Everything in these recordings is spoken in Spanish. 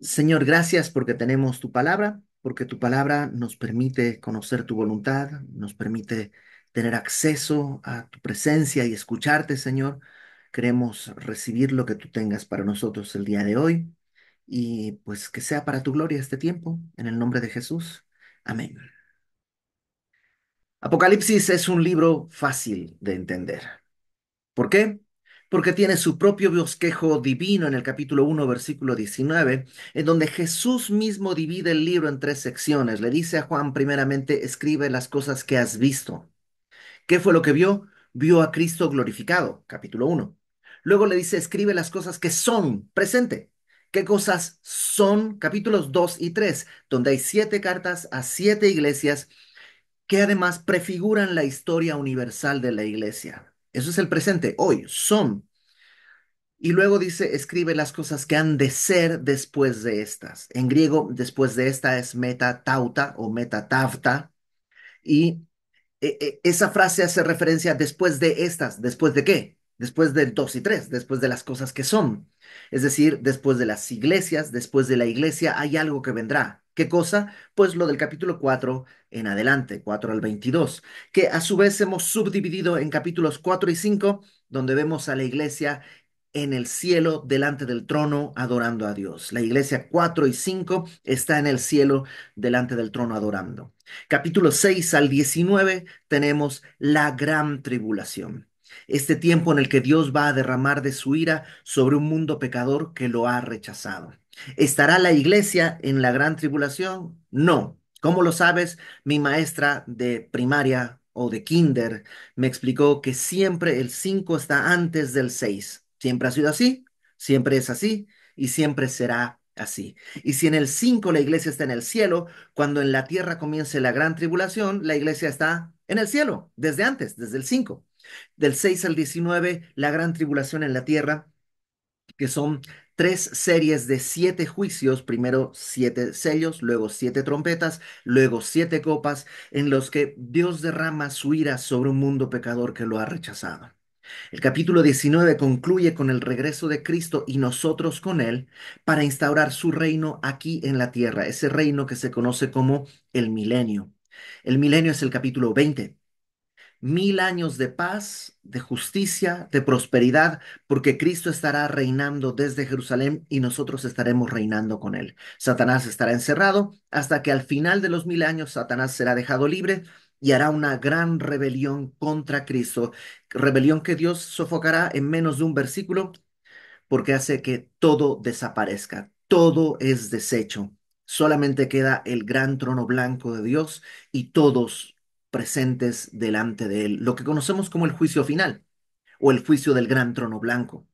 Señor, gracias porque tenemos tu palabra, porque tu palabra nos permite conocer tu voluntad, nos permite tener acceso a tu presencia y escucharte, Señor. Queremos recibir lo que tú tengas para nosotros el día de hoy y pues que sea para tu gloria este tiempo, en el nombre de Jesús. Amén. Apocalipsis es un libro fácil de entender. ¿Por qué? Porque tiene su propio bosquejo divino en el capítulo 1, versículo 19, en donde Jesús mismo divide el libro en tres secciones. Le dice a Juan primeramente, escribe las cosas que has visto. ¿Qué fue lo que vio? Vio a Cristo glorificado, capítulo 1. Luego le dice, escribe las cosas que son, presente. ¿Qué cosas son? Capítulos 2 y 3, donde hay siete cartas a siete iglesias que además prefiguran la historia universal de la iglesia. Eso es el presente, hoy, son. Y luego dice, escribe las cosas que han de ser después de estas. En griego, después de esta es metatauta o metatavta. Y esa frase hace referencia a después de estas. ¿Después de qué? Después del 2 y 3, después de las cosas que son. Es decir, después de las iglesias, después de la iglesia, hay algo que vendrá. ¿Qué cosa? Pues lo del capítulo 4 en adelante, 4 al 22, que a su vez hemos subdividido en capítulos 4 y 5, donde vemos a la iglesia en el cielo delante del trono adorando a Dios. La iglesia 4 y 5 está en el cielo delante del trono adorando. Capítulo 6 al 19 tenemos la gran tribulación. Este tiempo en el que Dios va a derramar de su ira sobre un mundo pecador que lo ha rechazado. ¿Estará la iglesia en la gran tribulación? No. ¿Cómo lo sabes? Mi maestra de primaria o de kinder me explicó que siempre el 5 está antes del 6. Siempre ha sido así, siempre es así y siempre será así. Y si en el 5 la iglesia está en el cielo, cuando en la tierra comience la gran tribulación, la iglesia está en el cielo, desde antes, desde el 5. Del 6 al 19, la gran tribulación en la tierra, que son tres series de siete juicios, primero siete sellos, luego siete trompetas, luego siete copas, en los que Dios derrama su ira sobre un mundo pecador que lo ha rechazado. El capítulo 19 concluye con el regreso de Cristo y nosotros con Él para instaurar su reino aquí en la tierra, ese reino que se conoce como el milenio. El milenio es el capítulo 20. 1000 años de paz, de justicia, de prosperidad, porque Cristo estará reinando desde Jerusalén y nosotros estaremos reinando con Él. Satanás estará encerrado hasta que al final de los 1000 años Satanás será dejado libre y hará una gran rebelión contra Cristo, rebelión que Dios sofocará en menos de un versículo porque hace que todo desaparezca, todo es deshecho. Solamente queda el gran trono blanco de Dios y todos presentes delante de él, lo que conocemos como el juicio final o el juicio del gran trono blanco.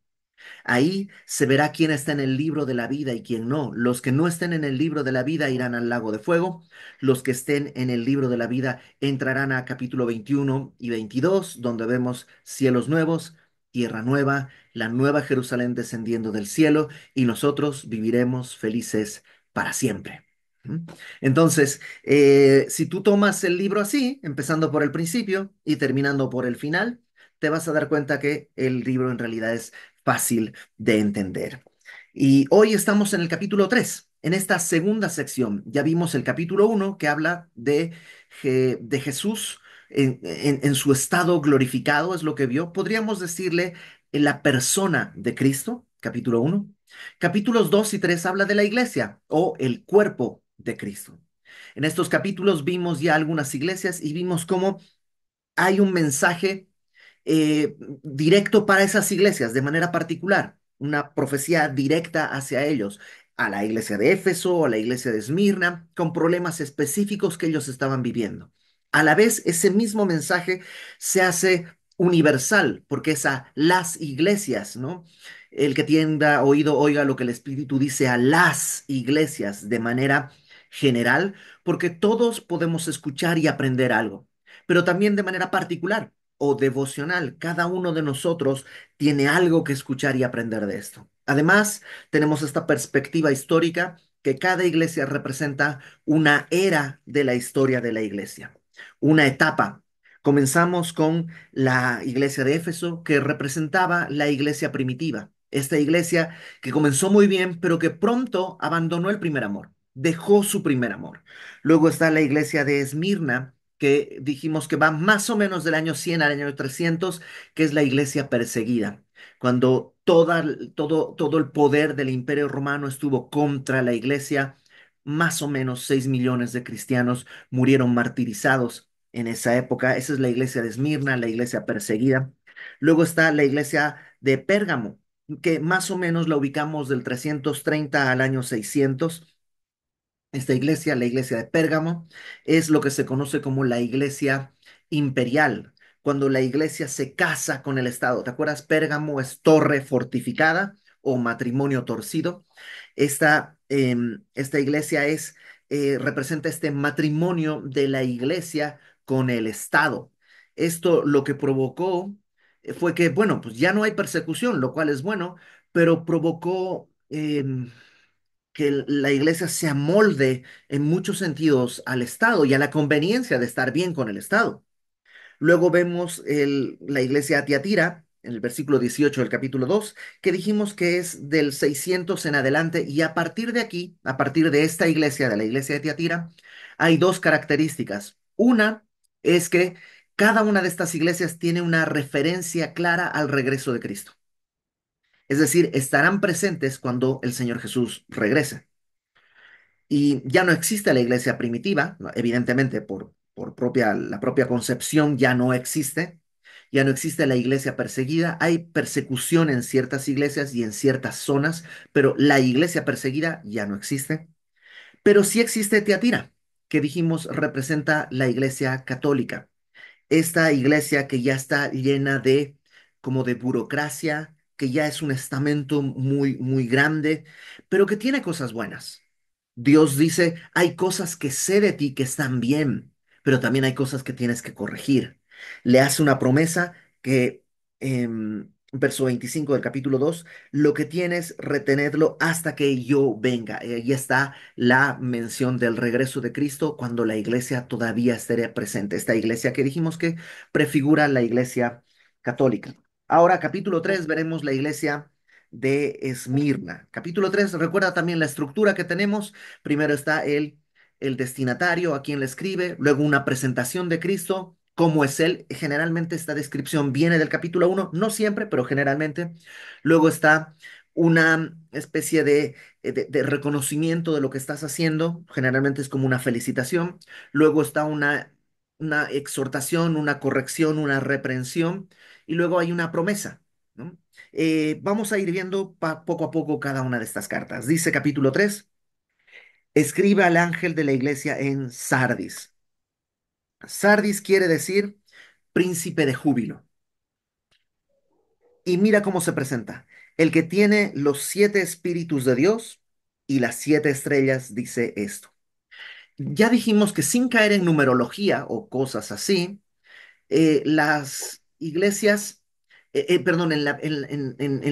Ahí se verá quién está en el libro de la vida y quién no. Los que no estén en el libro de la vida irán al lago de fuego. Los que estén en el libro de la vida entrarán a capítulo 21 y 22, donde vemos cielos nuevos, tierra nueva, la nueva Jerusalén descendiendo del cielo y nosotros viviremos felices para siempre. ¿Mm? Entonces, si tú tomas el libro así, empezando por el principio y terminando por el final, te vas a dar cuenta que el libro en realidad es fácil de entender. Y hoy estamos en el capítulo 3. En esta segunda sección ya vimos el capítulo 1 que habla de Jesús en su estado glorificado, es lo que vio. Podríamos decirle en la persona de Cristo, capítulo 1. Capítulos 2 y 3 habla de la iglesia o el cuerpo de Cristo. En estos capítulos vimos ya algunas iglesias y vimos cómo hay un mensaje directo para esas iglesias de manera particular, una profecía directa hacia ellos, a la iglesia de Éfeso, a la iglesia de Esmirna, con problemas específicos que ellos estaban viviendo. A la vez, ese mismo mensaje se hace universal, porque es a las iglesias, ¿no? El que tenga oído, oiga lo que el Espíritu dice a las iglesias de manera general, porque todos podemos escuchar y aprender algo, pero también de manera particular o devocional. Cada uno de nosotros tiene algo que escuchar y aprender de esto. Además, tenemos esta perspectiva histórica que cada iglesia representa una era de la historia de la iglesia, una etapa. Comenzamos con la iglesia de Éfeso, que representaba la iglesia primitiva. Esta iglesia que comenzó muy bien, pero que pronto abandonó el primer amor, dejó su primer amor. Luego está la iglesia de Esmirna, que dijimos que va más o menos del año 100 al año 300, que es la iglesia perseguida, cuando todo el poder del imperio romano estuvo contra la iglesia. Más o menos 6 millones de cristianos murieron martirizados en esa época. Esa es la iglesia de Esmirna, la iglesia perseguida. Luego está la iglesia de Pérgamo, que más o menos la ubicamos del 330 al año 600. Esta iglesia, la iglesia de Pérgamo, es lo que se conoce como la iglesia imperial, cuando la iglesia se casa con el Estado. ¿Te acuerdas? Pérgamo es torre fortificada o matrimonio torcido. Esta iglesia representa este matrimonio de la iglesia con el Estado. Esto lo que provocó fue que, bueno, pues ya no hay persecución, lo cual es bueno, pero provocó que la iglesia se amolde en muchos sentidos al Estado y a la conveniencia de estar bien con el Estado. Luego vemos la iglesia de Tiatira, en el versículo 18 del capítulo 2, que dijimos que es del 600 en adelante, y a partir de aquí, a partir de esta iglesia, de la iglesia de Tiatira, hay dos características. Una es que cada una de estas iglesias tiene una referencia clara al regreso de Cristo. Es decir, estarán presentes cuando el Señor Jesús regrese. Y ya no existe la iglesia primitiva, ¿no? Evidentemente la propia concepción ya no existe, ya no existe la iglesia perseguida, hay persecución en ciertas iglesias y en ciertas zonas, pero la iglesia perseguida ya no existe. Pero sí existe Teatira, que dijimos representa la iglesia católica, esta iglesia que ya está llena de como de burocracia, que ya es un estamento muy, muy grande, pero que tiene cosas buenas. Dios dice, hay cosas que sé de ti que están bien, pero también hay cosas que tienes que corregir. Le hace una promesa que, verso 25 del capítulo 2, lo que tienes, retenedlo hasta que yo venga. Y ahí está la mención del regreso de Cristo cuando la iglesia todavía esté presente. Esta iglesia que dijimos que prefigura la iglesia católica. Ahora, capítulo 3 veremos la iglesia de Esmirna. Capítulo 3 recuerda también la estructura que tenemos. Primero está el destinatario, a quien le escribe, luego una presentación de Cristo. ¿Cómo es Él? Generalmente esta descripción viene del capítulo 1, no siempre, pero generalmente. Luego está una especie de reconocimiento de lo que estás haciendo, generalmente es como una felicitación. Luego está una exhortación, una corrección, una reprensión, y luego hay una promesa, ¿no? Vamos a ir viendo poco a poco cada una de estas cartas. Dice capítulo 3: escribe al ángel de la iglesia en Sardis. Sardis quiere decir príncipe de júbilo. Y mira cómo se presenta. El que tiene los 7 espíritus de Dios y las 7 estrellas dice esto. Ya dijimos que sin caer en numerología o cosas así, las iglesias, perdón, en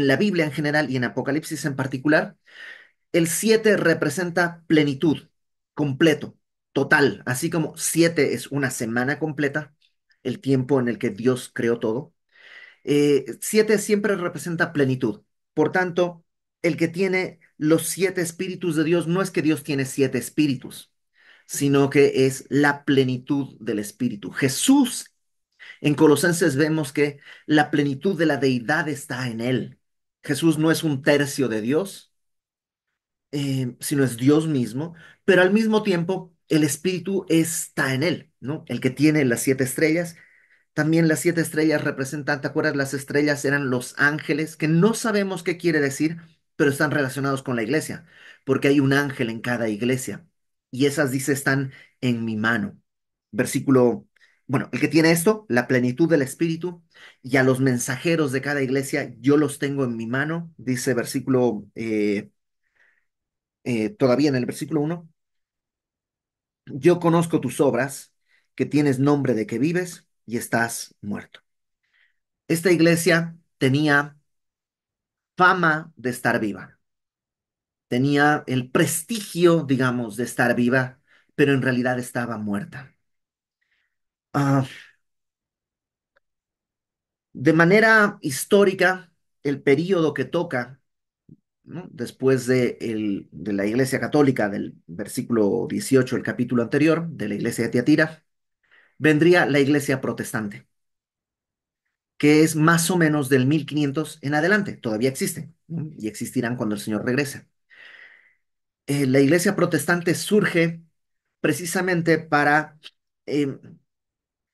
la Biblia en general y en Apocalipsis en particular, el 7 representa plenitud, completo, total, así como 7 es una semana completa, el tiempo en el que Dios creó todo. 7 siempre representa plenitud. Por tanto, el que tiene los 7 espíritus de Dios no es que Dios tiene 7 espíritus, sino que es la plenitud del espíritu. Jesús, en Colosenses vemos que la plenitud de la deidad está en él. Jesús no es un tercio de Dios, sino es Dios mismo, pero al mismo tiempo el espíritu está en él, ¿no? El que tiene las 7 estrellas. También las 7 estrellas representan, ¿te acuerdas? Las estrellas eran los ángeles, que no sabemos qué quiere decir, pero están relacionados con la iglesia, porque hay un ángel en cada iglesia. Y esas, dice, están en mi mano. Versículo, bueno, el que tiene esto, la plenitud del Espíritu, y a los mensajeros de cada iglesia, yo los tengo en mi mano, dice versículo, todavía en el versículo 1, yo conozco tus obras, que tienes nombre de que vives y estás muerto. Esta iglesia tenía fama de estar viva, tenía el prestigio, digamos, de estar viva, pero en realidad estaba muerta. Ah, de manera histórica, el período que toca, ¿no? Después de la Iglesia Católica, del versículo 18, el capítulo anterior, de la Iglesia de Tiatira, vendría la Iglesia Protestante, que es más o menos del 1500 en adelante, todavía existe, ¿no? Y existirán cuando el Señor regrese. La Iglesia Protestante surge precisamente para eh,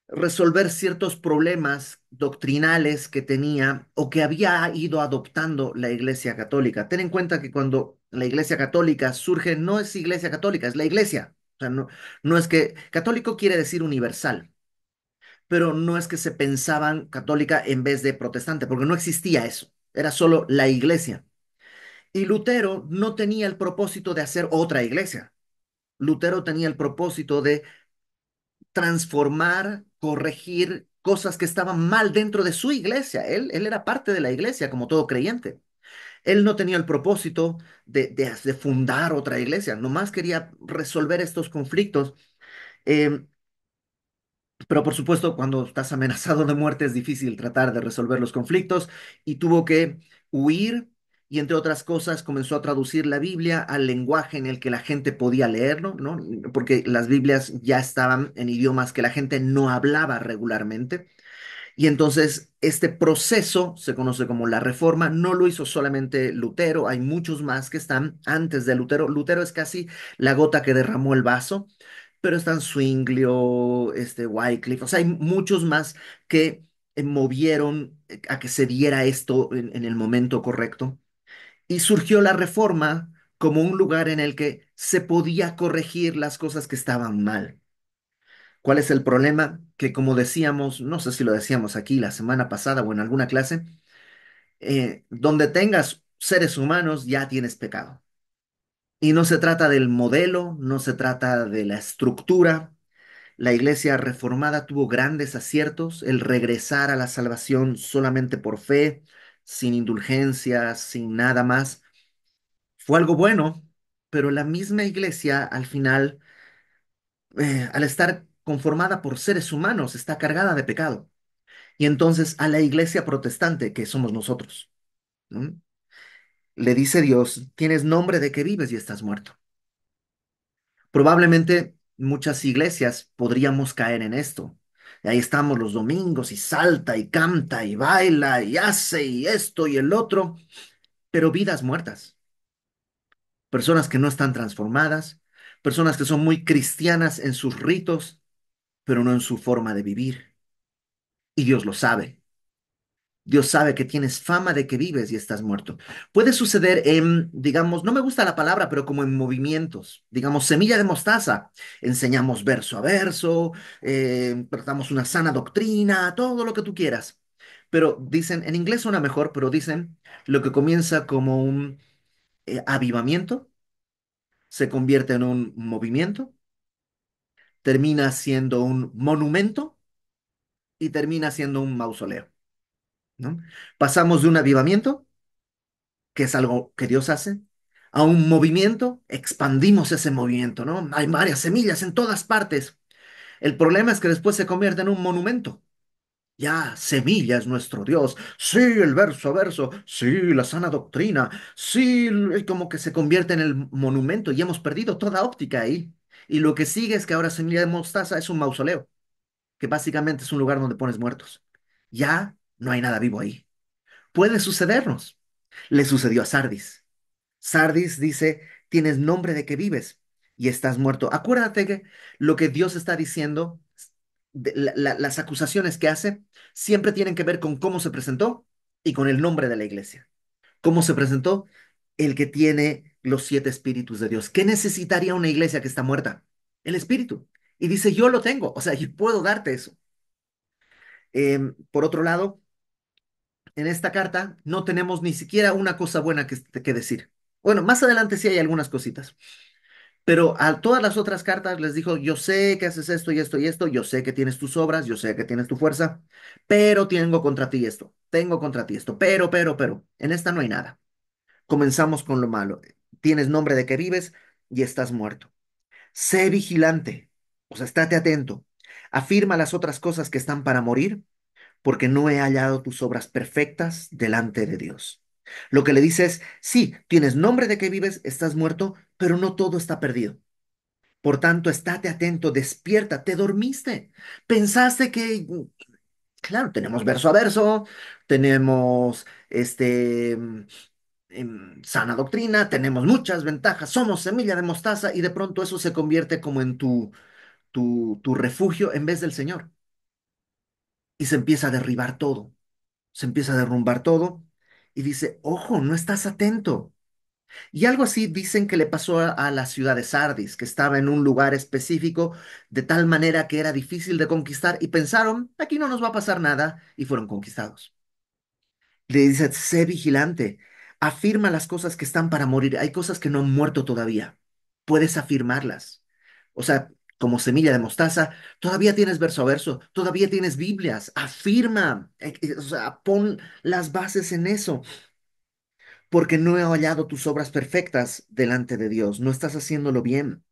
resolver ciertos problemas doctrinales que tenía o que había ido adoptando la Iglesia Católica. Ten en cuenta que cuando la Iglesia Católica surge, no es Iglesia Católica, es la Iglesia. O sea, no es que católico quiere decir universal, pero no es que se pensaban católica en vez de protestante, porque no existía eso, era solo la Iglesia. Y Lutero no tenía el propósito de hacer otra iglesia. Lutero tenía el propósito de transformar, corregir cosas que estaban mal dentro de su iglesia. Él era parte de la iglesia, como todo creyente. Él no tenía el propósito de fundar otra iglesia, nomás quería resolver estos conflictos. Eh, pero por supuesto, cuando estás amenazado de muerte es difícil tratar de resolver los conflictos y tuvo que huir y entre otras cosas comenzó a traducir la Biblia al lenguaje en el que la gente podía leerlo, ¿no? Porque las Biblias ya estaban en idiomas que la gente no hablaba regularmente. Y entonces este proceso se conoce como la Reforma, no lo hizo solamente Lutero, hay muchos más que están antes de Lutero. Lutero es casi la gota que derramó el vaso, pero están Zwinglio, Wycliffe, o sea, hay muchos más que movieron a que se diera esto en el momento correcto. Y surgió la Reforma como un lugar en el que se podía corregir las cosas que estaban mal. ¿Cuál es el problema? Que como decíamos, no sé si lo decíamos aquí la semana pasada o en alguna clase, donde tengas seres humanos ya tienes pecado. Y no se trata del modelo, no se trata de la estructura. La iglesia reformada tuvo grandes aciertos, el regresar a la salvación solamente por fe, sin indulgencias, sin nada más. Fue algo bueno, pero la misma iglesia al final, al estar conformada por seres humanos, está cargada de pecado. Y entonces a la iglesia protestante, que somos nosotros, ¿no? Le dice Dios, tienes nombre de que vives y estás muerto. Probablemente muchas iglesias podríamos caer en esto. Y ahí estamos los domingos y salta y canta y baila y hace y esto y el otro, pero vidas muertas, personas que no están transformadas, personas que son muy cristianas en sus ritos, pero no en su forma de vivir. Y Dios lo sabe. Dios sabe que tienes fama de que vives y estás muerto. Puede suceder en, digamos, no me gusta la palabra, pero como en movimientos. Digamos, semilla de mostaza. Enseñamos verso a verso, tratamos una sana doctrina, todo lo que tú quieras. Pero dicen, en inglés suena mejor, pero dicen lo que comienza como un avivamiento, se convierte en un movimiento, termina siendo un monumento y termina siendo un mausoleo, ¿no? Pasamos de un avivamiento que es algo que Dios hace, a un movimiento, expandimos ese movimiento, ¿no? Hay varias semillas en todas partes. El problema es que después se convierte en un monumento. Ya, semilla es nuestro Dios. Sí, el verso a verso. Sí, la sana doctrina. Sí, como que se convierte en el monumento y hemos perdido toda óptica ahí. Y lo que sigue es que ahora semilla de mostaza es un mausoleo, que básicamente es un lugar donde pones muertos. Ya no hay nada vivo ahí. Puede sucedernos. Le sucedió a Sardis. Sardis dice, tienes nombre de que vives y estás muerto. Acuérdate que lo que Dios está diciendo, las acusaciones que hace, siempre tienen que ver con cómo se presentó y con el nombre de la iglesia. ¿Cómo se presentó? El que tiene los siete espíritus de Dios. ¿Qué necesitaría una iglesia que está muerta? El espíritu. Y dice, yo lo tengo, o sea, yo puedo darte eso. Por otro lado, en esta carta no tenemos ni siquiera una cosa buena que decir. Bueno, más adelante sí hay algunas cositas. Pero a todas las otras cartas les dijo, yo sé que haces esto y esto y esto, yo sé que tienes tus obras, yo sé que tienes tu fuerza, pero tengo contra ti esto, tengo contra ti esto, pero, en esta no hay nada. Comenzamos con lo malo. Tienes nombre de que vives y estás muerto. Sé vigilante, o sea, estate atento. Afirma las otras cosas que están para morir, porque no he hallado tus obras perfectas delante de Dios. Lo que le dice es, sí, tienes nombre de que vives, estás muerto, pero no todo está perdido. Por tanto, estate atento, despierta, te dormiste. Pensaste que, claro, tenemos verso a verso, tenemos sana doctrina, tenemos muchas ventajas, somos semilla de mostaza y de pronto eso se convierte como en tu refugio en vez del Señor. Y se empieza a derribar todo, se empieza a derrumbar todo y dice, ojo, no estás atento. Y algo así dicen que le pasó a la ciudad de Sardis, que estaba en un lugar específico de tal manera que era difícil de conquistar y pensaron, aquí no nos va a pasar nada y fueron conquistados. Le dice, sé vigilante, afirma las cosas que están para morir. Hay cosas que no han muerto todavía. Puedes afirmarlas. O sea, como semilla de mostaza, todavía tienes verso a verso, todavía tienes Biblias. Afirma, o sea, pon las bases en eso, porque no he hallado tus obras perfectas delante de Dios. No estás haciéndolo bien.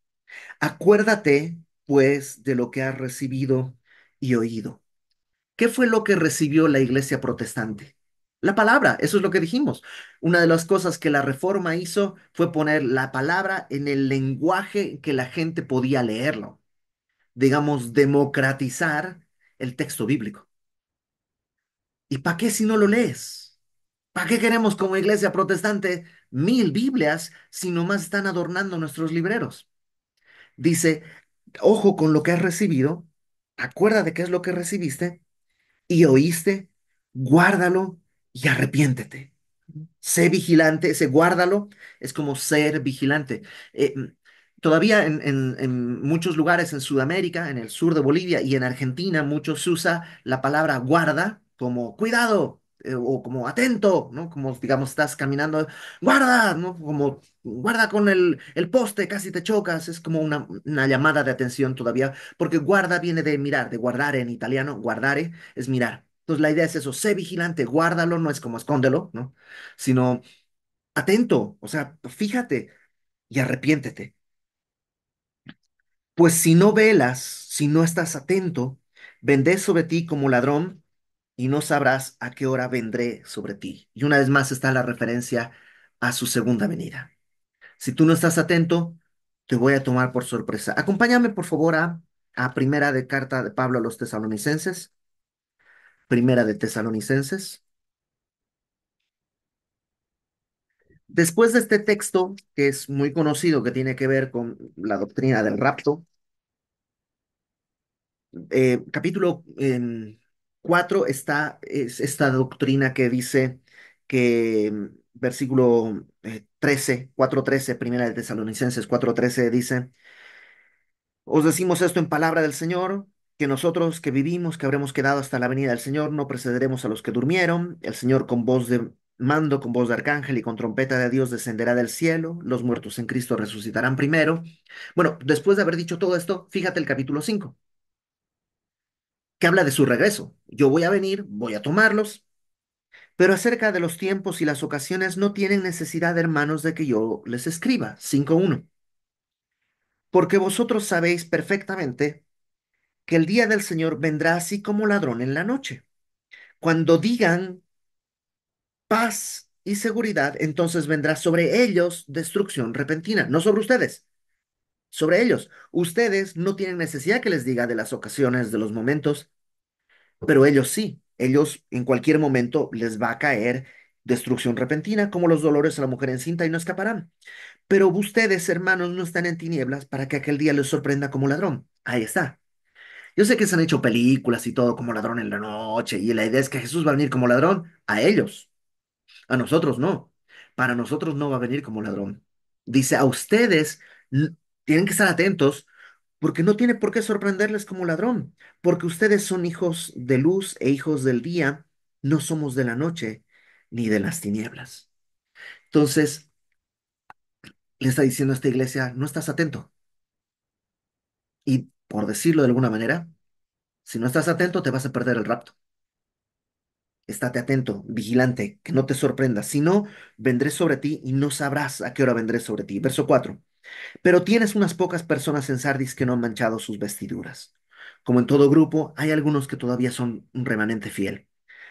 Acuérdate, pues, de lo que has recibido y oído. ¿Qué fue lo que recibió la iglesia protestante? La palabra, eso es lo que dijimos. Una de las cosas que la reforma hizo fue poner la palabra en el lenguaje que la gente podía leerlo. Digamos, democratizar el texto bíblico. ¿Y para qué si no lo lees? ¿Para qué queremos como iglesia protestante 1000 Biblias si nomás están adornando nuestros libreros? Dice, ojo con lo que has recibido, acuérdate qué es lo que recibiste y oíste, guárdalo y arrepiéntete. Sé vigilante, ese guárdalo es como ser vigilante. Todavía en muchos lugares en Sudamérica, en el sur de Bolivia y en Argentina, muchos se usa la palabra guarda como cuidado o como atento, ¿no? Como digamos, estás caminando, guarda, ¿no? Como guarda con el poste, casi te chocas. Es como una llamada de atención todavía, porque guarda viene de mirar, de guardare en italiano, guardare es mirar. Entonces la idea es eso, sé vigilante, guárdalo, no es como escóndelo, ¿no? Sino atento, o sea, fíjate y arrepiéntete. Pues si no velas, si no estás atento, vendré sobre ti como ladrón y no sabrás a qué hora vendré sobre ti. Y una vez más está la referencia a su segunda venida. Si tú no estás atento, te voy a tomar por sorpresa. Acompáñame, por favor, a primera de carta de Pablo a los tesalonicenses, primera de Tesalonicenses. Después de este texto, que es muy conocido, que tiene que ver con la doctrina del rapto, capítulo 4 está es esta doctrina que dice que versículo 13, 4:13, primera de Tesalonicenses 4:13 dice, os decimos esto en palabra del Señor, que nosotros que vivimos, que habremos quedado hasta la venida del Señor, no precederemos a los que durmieron. El Señor con voz de mando, con voz de arcángel y con trompeta de Dios descenderá del cielo. Los muertos en Cristo resucitarán primero. Bueno, después de haber dicho todo esto, fíjate el capítulo 5 que habla de su regreso. Yo voy a venir, voy a tomarlos, pero acerca de los tiempos y las ocasiones no tienen necesidad, hermanos, de que yo les escriba. 5:1. Porque vosotros sabéis perfectamente que el día del Señor vendrá así como ladrón en la noche. Cuando digan paz y seguridad, entonces vendrá sobre ellos destrucción repentina, no sobre ustedes, sobre ellos. Ustedes no tienen necesidad que les diga de las ocasiones, de los momentos, pero ellos sí. Ellos en cualquier momento les va a caer destrucción repentina, como los dolores a la mujer encinta y no escaparán. Pero ustedes, hermanos, no están en tinieblas para que aquel día les sorprenda como ladrón. Ahí está. Yo sé que se han hecho películas y todo como ladrón en la noche, y la idea es que Jesús va a venir como ladrón a ellos, a nosotros no. Para nosotros no va a venir como ladrón. Dice, a ustedes tienen que estar atentos porque no tiene por qué sorprenderles como ladrón, porque ustedes son hijos de luz e hijos del día, no somos de la noche ni de las tinieblas. Entonces, le está diciendo a esta iglesia, no estás atento. Y por decirlo de alguna manera, si no estás atento, te vas a perder el rapto. Estate atento, vigilante, que no te sorprenda. Si no, vendré sobre ti y no sabrás a qué hora vendré sobre ti. Verso 4. Pero tienes unas pocas personas en Sardis que no han manchado sus vestiduras. Como en todo grupo, hay algunos que todavía son un remanente fiel.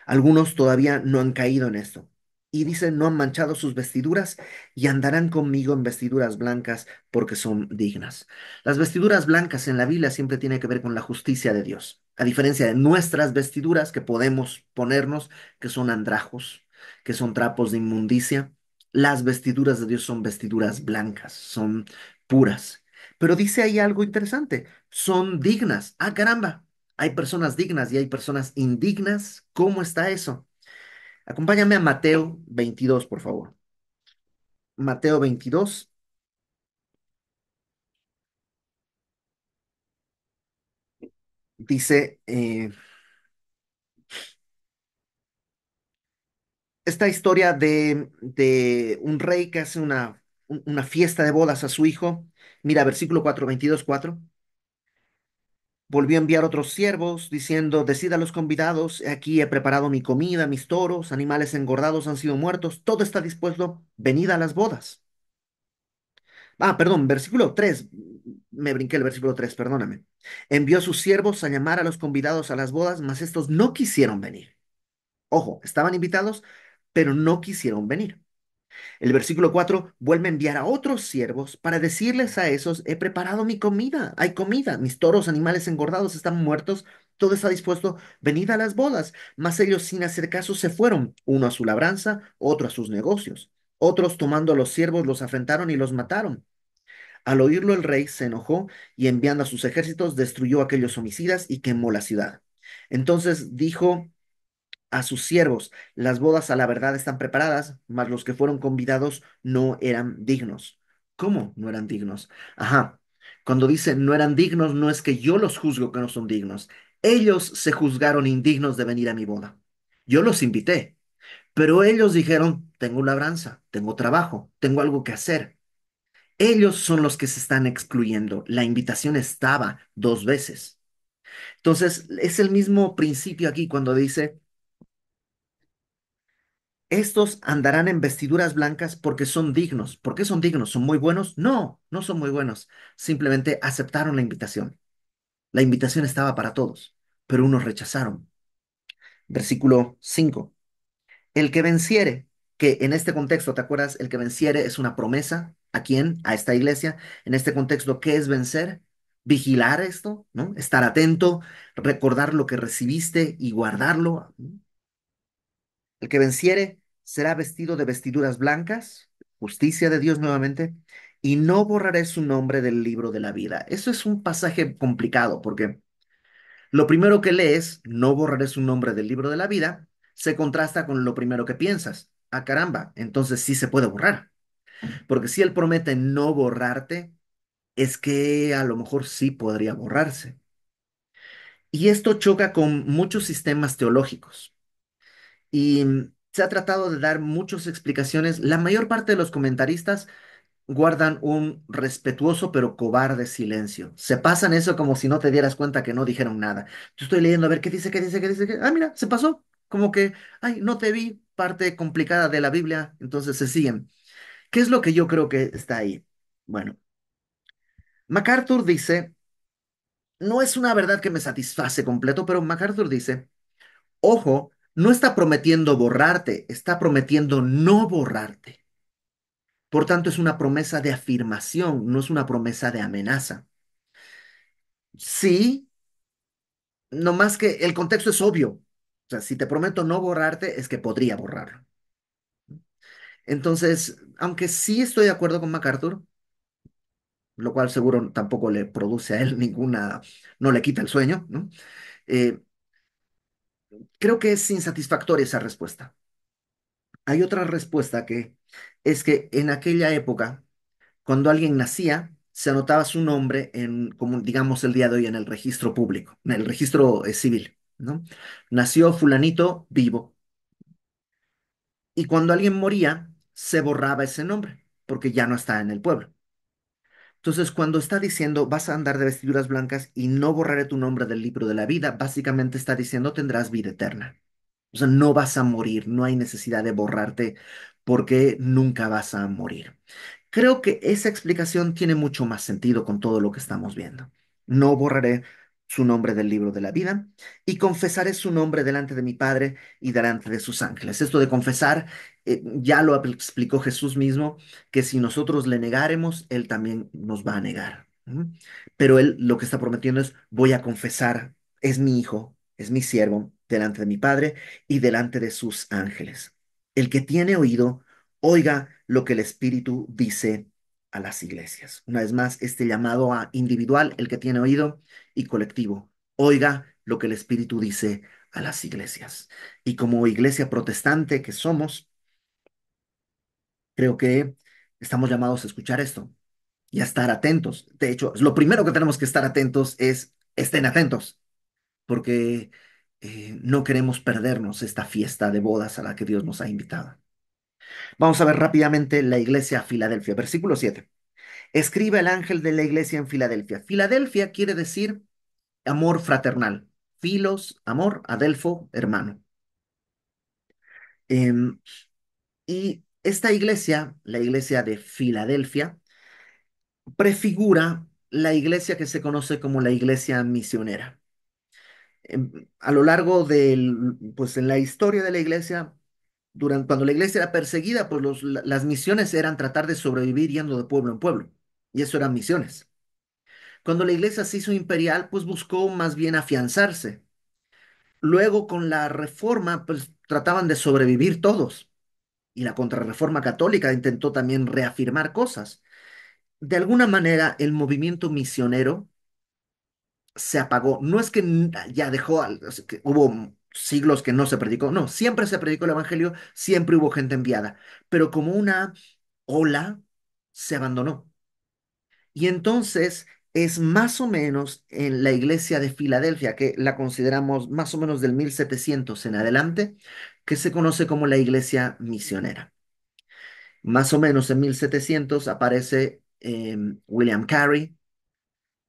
Algunos todavía no han caído en esto. Y dice, no han manchado sus vestiduras y andarán conmigo en vestiduras blancas porque son dignas. Las vestiduras blancas en la Biblia siempre tiene que ver con la justicia de Dios. A diferencia de nuestras vestiduras que podemos ponernos, que son andrajos, que son trapos de inmundicia, las vestiduras de Dios son vestiduras blancas, son puras. Pero dice ahí algo interesante, son dignas. Ah, caramba, hay personas dignas y hay personas indignas. ¿Cómo está eso? Acompáñame a Mateo 22, por favor. Mateo 22 dice esta historia de un rey que hace una fiesta de bodas a su hijo. Mira, versículo 4, 22, 4. Volvió a enviar otros siervos, diciendo, decid a los convidados, he aquí he preparado mi comida, mis toros, animales engordados han sido muertos, todo está dispuesto, venid a las bodas. Ah, perdón, versículo 3. Me brinqué el versículo 3. Perdóname. Envió a sus siervos a llamar a los convidados a las bodas, mas estos no quisieron venir. Ojo, estaban invitados, pero no quisieron venir. El versículo 4 vuelve a enviar a otros siervos para decirles a esos, he preparado mi comida, hay comida, mis toros, animales engordados están muertos, todo está dispuesto, venid a las bodas. Mas ellos sin hacer caso se fueron, uno a su labranza, otro a sus negocios. Otros tomando a los siervos los afrentaron y los mataron. Al oírlo el rey se enojó y enviando a sus ejércitos destruyó a aquellos homicidas y quemó la ciudad. Entonces dijo a sus siervos, las bodas a la verdad están preparadas, mas los que fueron convidados no eran dignos. ¿Cómo no eran dignos? Ajá, cuando dice no eran dignos, no es que yo los juzgo que no son dignos. Ellos se juzgaron indignos de venir a mi boda. Yo los invité, pero ellos dijeron, tengo labranza, tengo trabajo, tengo algo que hacer. Ellos son los que se están excluyendo. La invitación estaba dos veces. Entonces, es el mismo principio aquí cuando dice, estos andarán en vestiduras blancas porque son dignos. ¿Por qué son dignos? ¿Son muy buenos? No, no son muy buenos. Simplemente aceptaron la invitación. La invitación estaba para todos, pero unos rechazaron. Versículo 5. El que venciere, que en este contexto, ¿te acuerdas? El que venciere es una promesa. ¿A quién? A esta iglesia. En este contexto, ¿qué es vencer? Vigilar esto, ¿no? Estar atento, recordar lo que recibiste y guardarlo. El que venciere será vestido de vestiduras blancas, justicia de Dios nuevamente, y no borraré su nombre del libro de la vida. Eso es un pasaje complicado porque lo primero que lees, no borraré su nombre del libro de la vida, se contrasta con lo primero que piensas. Ah, caramba, entonces sí se puede borrar. Porque si él promete no borrarte, es que a lo mejor sí podría borrarse. Y esto choca con muchos sistemas teológicos. Y se ha tratado de dar muchas explicaciones. La mayor parte de los comentaristas guardan un respetuoso pero cobarde silencio. Se pasan eso como si no te dieras cuenta que no dijeron nada. Yo estoy leyendo a ver qué dice, qué dice, qué dice. Ah, mira, se pasó. Como que, ay, no te vi, parte complicada de la Biblia, entonces se siguen. ¿Qué es lo que yo creo que está ahí? Bueno, MacArthur dice, no es una verdad que me satisface completo, pero MacArthur dice, ojo, no está prometiendo borrarte, está prometiendo no borrarte. Por tanto, es una promesa de afirmación, no es una promesa de amenaza. Sí, no más que el contexto es obvio. O sea, si te prometo no borrarte, es que podría borrarlo. Entonces, aunque sí estoy de acuerdo con MacArthur, lo cual seguro tampoco le produce a él ninguna, no le quita el sueño, ¿no? Eh, Creo que es insatisfactoria esa respuesta. Hay otra respuesta que es que en aquella época, cuando alguien nacía, se anotaba su nombre en, como digamos el día de hoy, en el registro público, en el registro civil, ¿no? Nació fulanito vivo. Y cuando alguien moría, se borraba ese nombre, porque ya no está en el pueblo. Entonces, cuando está diciendo, vas a andar de vestiduras blancas y no borraré tu nombre del libro de la vida, básicamente está diciendo, tendrás vida eterna. O sea, no vas a morir, no hay necesidad de borrarte porque nunca vas a morir. Creo que esa explicación tiene mucho más sentido con todo lo que estamos viendo. No borraré su nombre del libro de la vida y confesaré su nombre delante de mi Padre y delante de sus ángeles. Esto de confesar, ya lo explicó Jesús mismo, que si nosotros le negáremos, Él también nos va a negar. ¿Mm? Pero Él lo que está prometiendo es, voy a confesar, es mi hijo, es mi siervo, delante de mi Padre y delante de sus ángeles. El que tiene oído, oiga lo que el Espíritu dice a las iglesias. Una vez más, este llamado a individual, el que tiene oído, y colectivo. Oiga lo que el Espíritu dice a las iglesias. Y como iglesia protestante que somos, creo que estamos llamados a escuchar esto y a estar atentos. De hecho, lo primero que tenemos que estar atentos es estén atentos, porque no queremos perdernos esta fiesta de bodas a la que Dios nos ha invitado. Vamos a ver rápidamente la iglesia a Filadelfia, versículo 7. Escribe el ángel de la iglesia en Filadelfia. Filadelfia quiere decir amor fraternal. Filos, amor, adelfo, hermano. Em, y esta iglesia, la iglesia de Filadelfia, prefigura la iglesia que se conoce como la iglesia misionera. A lo largo pues en la historia de la iglesia, cuando la iglesia era perseguida, pues las misiones eran tratar de sobrevivir yendo de pueblo en pueblo. Y eso eran misiones. Cuando la iglesia se hizo imperial, pues buscó más bien afianzarse. Luego, con la reforma, pues trataban de sobrevivir todos. Y la contrarreforma católica intentó también reafirmar cosas. De alguna manera, el movimiento misionero se apagó. No es que ya dejó, o sea, que hubo siglos que no se predicó, no, siempre se predicó el evangelio, siempre hubo gente enviada, pero como una ola se abandonó. Y entonces es más o menos en la iglesia de Filadelfia, que la consideramos más o menos del 1700 en adelante, que se conoce como la iglesia misionera. Más o menos en 1700 aparece William Carey,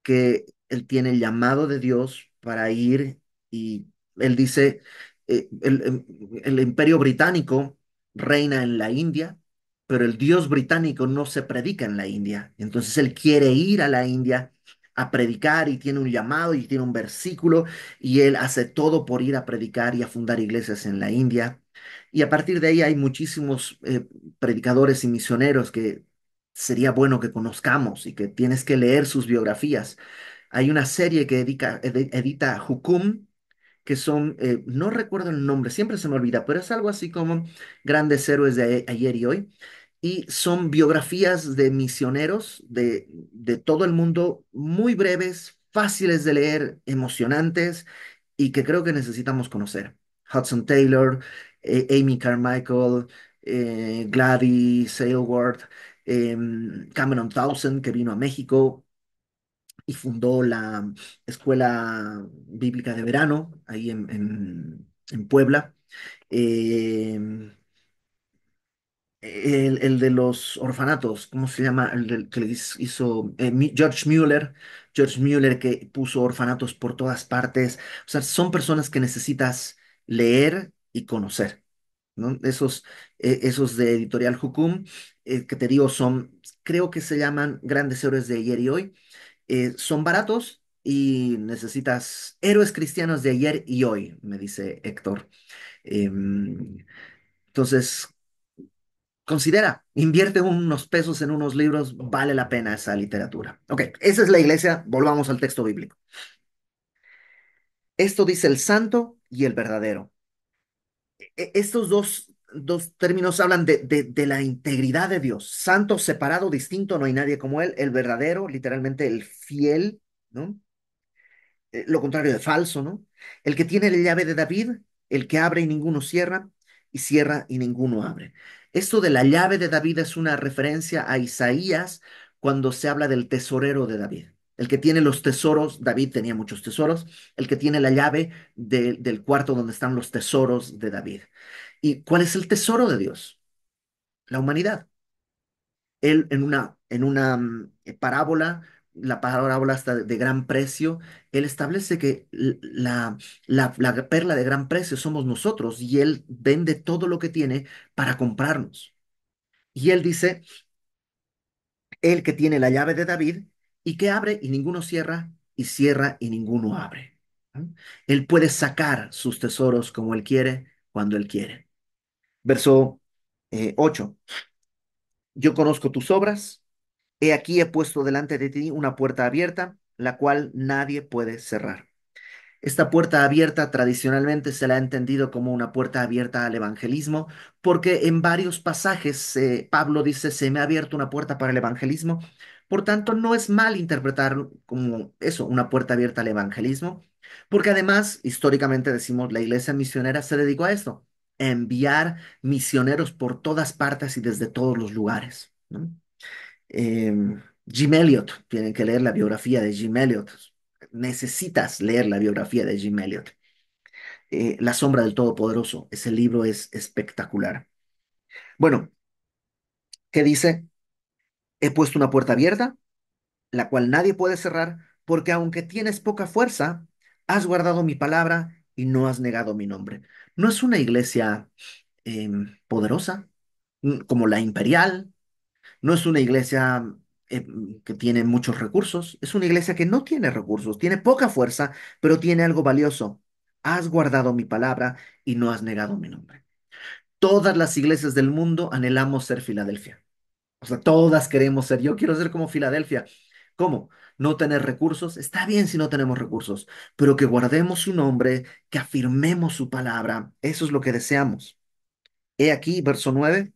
que él tiene el llamado de Dios para ir y él dice, el imperio británico reina en la India, pero el Dios británico no se predica en la India. Entonces él quiere ir a la India a predicar y tiene un llamado y tiene un versículo y él hace todo por ir a predicar y a fundar iglesias en la India. Y a partir de ahí hay muchísimos predicadores y misioneros que sería bueno que conozcamos y que tienes que leer sus biografías. Hay una serie que edita Hukum, que son, no recuerdo el nombre, siempre se me olvida, pero es algo así como Grandes Héroes de ayer y hoy. Y son biografías de misioneros de todo el mundo, muy breves, fáciles de leer, emocionantes y que creo que necesitamos conocer. Hudson Taylor, Amy Carmichael, Gladys Aylward, Cameron Townsend, que vino a México y fundó la Escuela Bíblica de Verano ahí en Puebla. Eh, el de los orfanatos, ¿cómo se llama? Que le hizo George Mueller que puso orfanatos por todas partes. O sea, son personas que necesitas leer y conocer, ¿no? Esos de Editorial Jucum, que te digo, creo que se llaman Grandes Héroes de ayer y hoy. Son baratos y necesitas héroes cristianos de ayer y hoy, me dice Héctor. Entonces, considera, invierte unos pesos en unos libros, vale la pena esa literatura. Ok, esa es la iglesia, volvamos al texto bíblico. Esto dice el santo y el verdadero. Estos dos términos hablan de la integridad de Dios. Santo, separado, distinto, no hay nadie como él. El verdadero, literalmente el fiel, ¿no? Lo contrario de falso, ¿no? El que tiene la llave de David, el que abre y ninguno cierra, y cierra y ninguno abre. Esto de la llave de David es una referencia a Isaías cuando se habla del tesorero de David. El que tiene los tesoros, David tenía muchos tesoros, el que tiene la llave del cuarto donde están los tesoros de David. ¿Y cuál es el tesoro de Dios? La humanidad. Él en una parábola, la parábola está de gran precio, él establece que la perla de gran precio somos nosotros y él vende todo lo que tiene para comprarnos. Y él dice, el que tiene la llave de David y que abre y ninguno cierra y cierra y ninguno abre. ¿No? Él puede sacar sus tesoros como Él quiere, cuando Él quiere. Verso 8. Yo conozco tus obras. He aquí he puesto delante de ti una puerta abierta, la cual nadie puede cerrar. Esta puerta abierta tradicionalmente se la ha entendido como una puerta abierta al evangelismo, porque en varios pasajes Pablo dice, se me ha abierto una puerta para el evangelismo. Por tanto, no es mal interpretar como eso, una puerta abierta al evangelismo, porque además, históricamente decimos, la iglesia misionera se dedicó a esto, a enviar misioneros por todas partes y desde todos los lugares, ¿no? Jim Elliot, tienen que leer la biografía de Jim Elliot. Necesitas leer la biografía de Jim Elliot. La sombra del Todopoderoso, ese libro es espectacular. Bueno, ¿qué dice? He puesto una puerta abierta, la cual nadie puede cerrar, porque aunque tienes poca fuerza, has guardado mi palabra y no has negado mi nombre. No es una iglesia poderosa, como la imperial. No es una iglesia eh, que tiene muchos recursos, es una iglesia que no tiene recursos, tiene poca fuerza, pero tiene algo valioso. Has guardado mi palabra y no has negado mi nombre. Todas las iglesias del mundo anhelamos ser Filadelfia. O sea, todas queremos ser. Yo quiero ser como Filadelfia. ¿Cómo? No tener recursos. Está bien si no tenemos recursos, pero que guardemos su nombre, que afirmemos su palabra. Eso es lo que deseamos. He aquí, verso 9.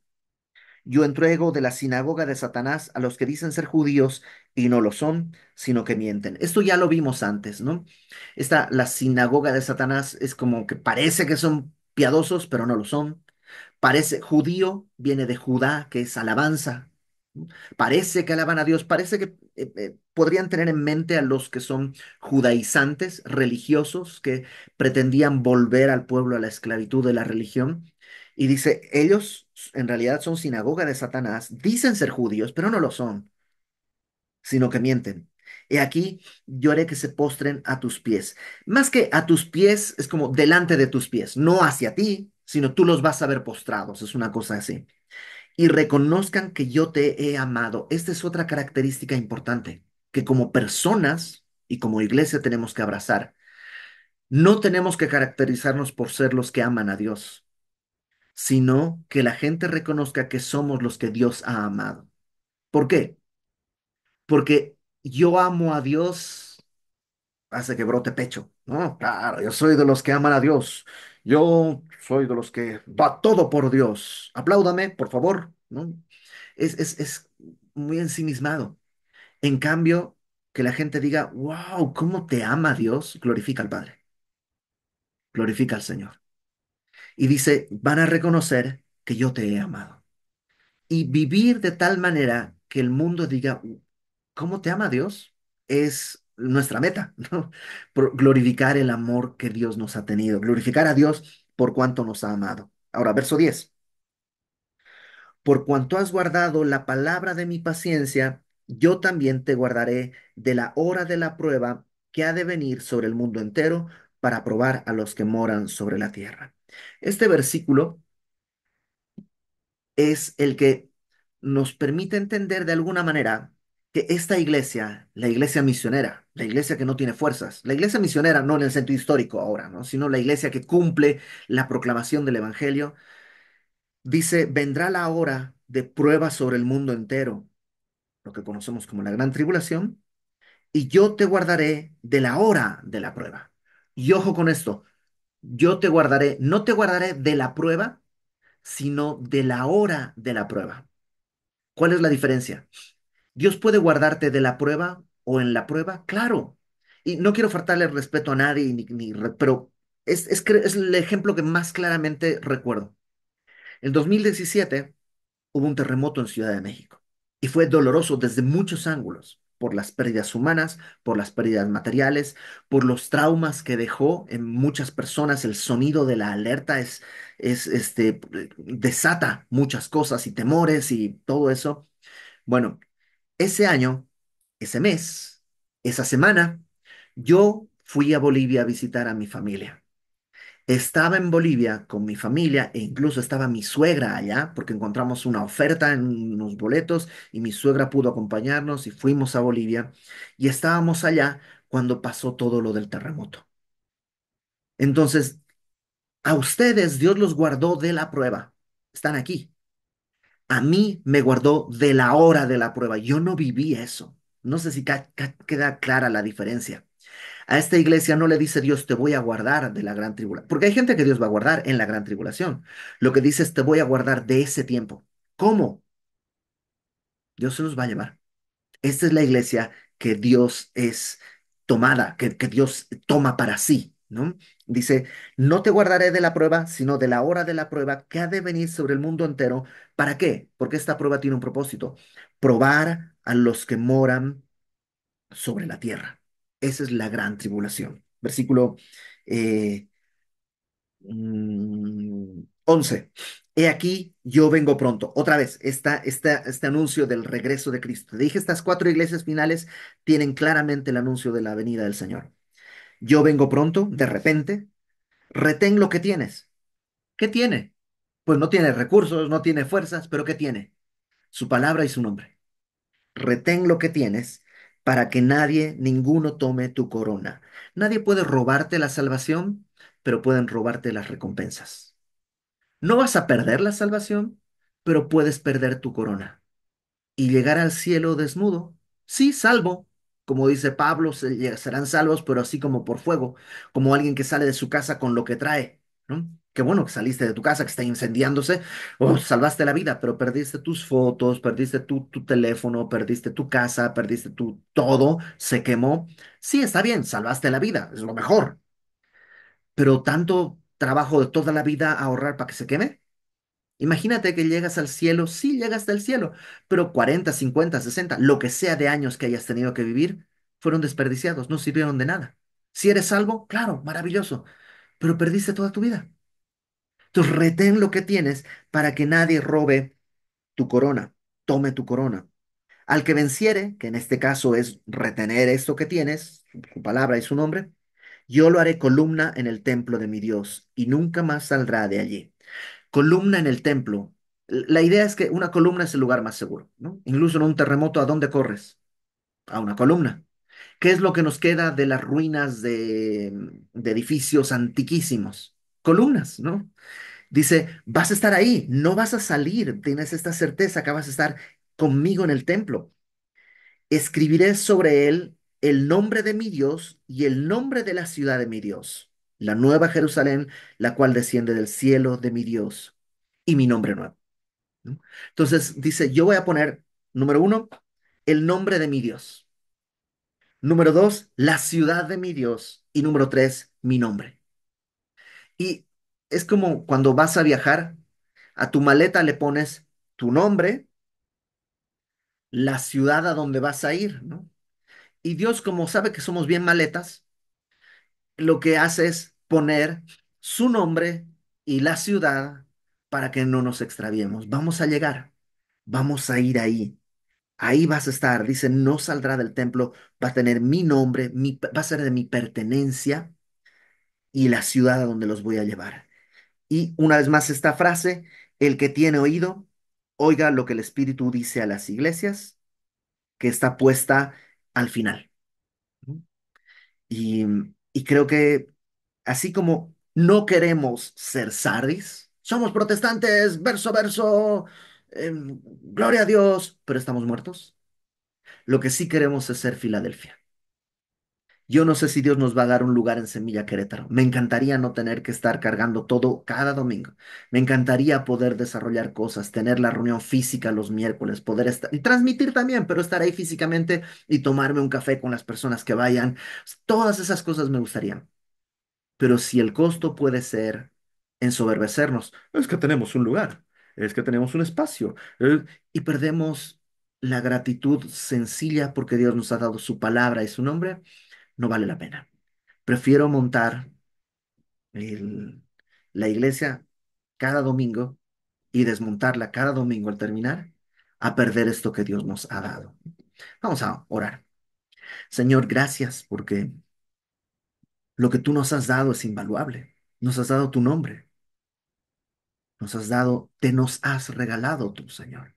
Yo entrego de la sinagoga de Satanás a los que dicen ser judíos y no lo son, sino que mienten. Esto ya lo vimos antes, ¿no? La sinagoga de Satanás es como que parece que son piadosos, pero no lo son. Parece judío, viene de Judá, que es alabanza. Parece que alaban a Dios, parece que podrían tener en mente a los que son judaizantes, religiosos, que pretendían volver al pueblo a la esclavitud de la religión. Y dice, ellos en realidad son sinagoga de Satanás, dicen ser judíos, pero no lo son, sino que mienten. He aquí, yo haré que se postren a tus pies. Más que a tus pies, es como delante de tus pies, no hacia ti, sino tú los vas a ver postrados, es una cosa así y reconozcan que yo te he amado. Esta es otra característica importante que como personas y como iglesia tenemos que abrazar. No tenemos que caracterizarnos por ser los que aman a Dios, sino que la gente reconozca que somos los que Dios ha amado. ¿Por qué? Porque yo amo a Dios hace que brote pecho. No, claro, yo soy de los que aman a Dios. Yo soy de los que da todo por Dios. Apláudame, por favor, ¿no? Es muy ensimismado. En cambio, que la gente diga, wow, ¿cómo te ama Dios? Glorifica al Padre, glorifica al Señor. Y dice, van a reconocer que yo te he amado. Y vivir de tal manera que el mundo diga, ¿cómo te ama Dios? Es nuestra meta, ¿no? Glorificar el amor que Dios nos ha tenido, glorificar a Dios por cuanto nos ha amado. Ahora, verso 10. Por cuanto has guardado la palabra de mi paciencia, yo también te guardaré de la hora de la prueba que ha de venir sobre el mundo entero para probar a los que moran sobre la tierra. Este versículo es el que nos permite entender de alguna manera que esta iglesia, la iglesia misionera, la iglesia que no tiene fuerzas, la iglesia misionera no en el sentido histórico ahora, ¿no? Sino la iglesia que cumple la proclamación del evangelio, dice, vendrá la hora de prueba sobre el mundo entero, lo que conocemos como la gran tribulación, y yo te guardaré de la hora de la prueba. Y ojo con esto, yo te guardaré, no te guardaré de la prueba, sino de la hora de la prueba. ¿Cuál es la diferencia? ¿Dios puede guardarte de la prueba o en la prueba? Claro. Y no quiero faltarle el respeto a nadie, pero es el ejemplo que más claramente recuerdo. En 2017 hubo un terremoto en Ciudad de México y fue doloroso desde muchos ángulos, por las pérdidas humanas, por las pérdidas materiales, por los traumas que dejó en muchas personas. El sonido de la alerta desata muchas cosas y temores y todo eso. Bueno, ese año, ese mes, esa semana, yo fui a Bolivia a visitar a mi familia. Estaba en Bolivia con mi familia e incluso estaba mi suegra allá porque encontramos una oferta en unos boletos y mi suegra pudo acompañarnos y fuimos a Bolivia y estábamos allá cuando pasó todo lo del terremoto. Entonces, a ustedes Dios los guardó de la prueba. Están aquí. A mí me guardó de la hora de la prueba. Yo no viví eso. No sé si queda clara la diferencia. A esta iglesia no le dice Dios, te voy a guardar de la gran tribulación. Porque hay gente que Dios va a guardar en la gran tribulación. Lo que dice es, te voy a guardar de ese tiempo. ¿Cómo? Dios se los va a llevar. Esta es la iglesia que Dios es tomada, que Dios toma para sí, ¿no? Dice, no te guardaré de la prueba, sino de la hora de la prueba que ha de venir sobre el mundo entero. ¿Para qué? Porque esta prueba tiene un propósito, probar a los que moran sobre la tierra. Esa es la gran tribulación. Versículo eh, 11. He aquí, yo vengo pronto. Otra vez, este anuncio del regreso de Cristo. Te dije, estas cuatro iglesias finales tienen claramente el anuncio de la venida del Señor. Yo vengo pronto, de repente, retén lo que tienes. ¿Qué tiene? Pues no tiene recursos, no tiene fuerzas, pero ¿qué tiene? Su palabra y su nombre. Retén lo que tienes para que nadie, ninguno tome tu corona. Nadie puede robarte la salvación, pero pueden robarte las recompensas. No vas a perder la salvación, pero puedes perder tu corona y llegar al cielo desnudo. Sí, salvo, como dice Pablo, serán salvos, pero así como por fuego, como alguien que sale de su casa con lo que trae, ¿no? Qué bueno que saliste de tu casa que está incendiándose, oh, salvaste la vida, pero perdiste tus fotos, perdiste tu teléfono, perdiste tu casa, perdiste tu todo, se quemó. Sí, está bien, salvaste la vida, es lo mejor, pero tanto trabajo de toda la vida a ahorrar para que se queme. Imagínate que llegas al cielo, sí llegas al cielo, pero 40, 50, 60, lo que sea de años que hayas tenido que vivir, fueron desperdiciados, no sirvieron de nada. Si eres salvo, claro, maravilloso, pero perdiste toda tu vida. Entonces retén lo que tienes para que nadie robe tu corona, tome tu corona. Al que venciere, que en este caso es retener esto que tienes, su palabra y su nombre, yo lo haré columna en el templo de mi Dios y nunca más saldrá de allí. Columna en el templo. La idea es que una columna es el lugar más seguro, ¿no? Incluso en un terremoto, ¿a dónde corres? A una columna. ¿Qué es lo que nos queda de las ruinas de edificios antiquísimos? Columnas, ¿no? Dice, vas a estar ahí, no vas a salir, tienes esta certeza que vas a estar conmigo en el templo. Escribiré sobre él el nombre de mi Dios y el nombre de la ciudad de mi Dios, la nueva Jerusalén, la cual desciende del cielo de mi Dios, y mi nombre nuevo, ¿no? Entonces dice, yo voy a poner, número uno, el nombre de mi Dios. Número dos, la ciudad de mi Dios. Y número tres, mi nombre. Y es como cuando vas a viajar, a tu maleta le pones tu nombre, la ciudad a donde vas a ir, ¿no? Y Dios, como sabe que somos bien maletas, lo que hace es poner su nombre y la ciudad para que no nos extraviemos. Vamos a llegar, vamos a ir ahí. Ahí vas a estar, dice, no saldrá del templo, va a tener mi nombre, va a ser de mi pertenencia y la ciudad a donde los voy a llevar. Y una vez más esta frase, el que tiene oído, oiga lo que el Espíritu dice a las iglesias, que está puesta al final. Y, y creo que así como no queremos ser Sardis, somos protestantes, verso a verso, gloria a Dios, pero estamos muertos. Lo que sí queremos es ser Filadelfia. Yo no sé si Dios nos va a dar un lugar en Semilla Querétaro. Me encantaría no tener que estar cargando todo cada domingo. Me encantaría poder desarrollar cosas, tener la reunión física los miércoles, poder estar y transmitir también, pero estar ahí físicamente y tomarme un café con las personas que vayan. Todas esas cosas me gustarían. Pero si el costo puede ser ensoberbecernos, es que tenemos un lugar, es que tenemos un espacio, y perdemos la gratitud sencilla porque Dios nos ha dado su palabra y su nombre, no vale la pena. Prefiero montar el- la iglesia cada domingo y desmontarla cada domingo al terminar a perder esto que Dios nos ha dado. Vamos a orar. Señor, gracias porque lo que tú nos has dado es invaluable. Nos has dado tu nombre. Nos has dado, te nos has regalado tú, Señor,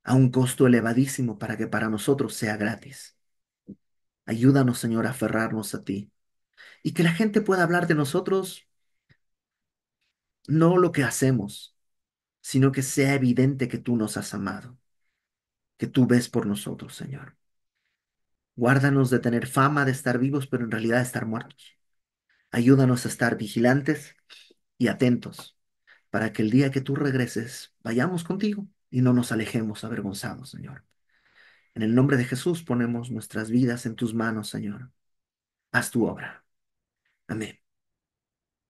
a un costo elevadísimo para que para nosotros sea gratis. Ayúdanos, Señor, a aferrarnos a ti y que la gente pueda hablar de nosotros, no lo que hacemos, sino que sea evidente que tú nos has amado, que tú ves por nosotros, Señor. Guárdanos de tener fama de estar vivos, pero en realidad de estar muertos. Ayúdanos a estar vigilantes y atentos para que el día que tú regreses vayamos contigo y no nos alejemos avergonzados, Señor. En el nombre de Jesús ponemos nuestras vidas en tus manos, Señor. Haz tu obra. Amén.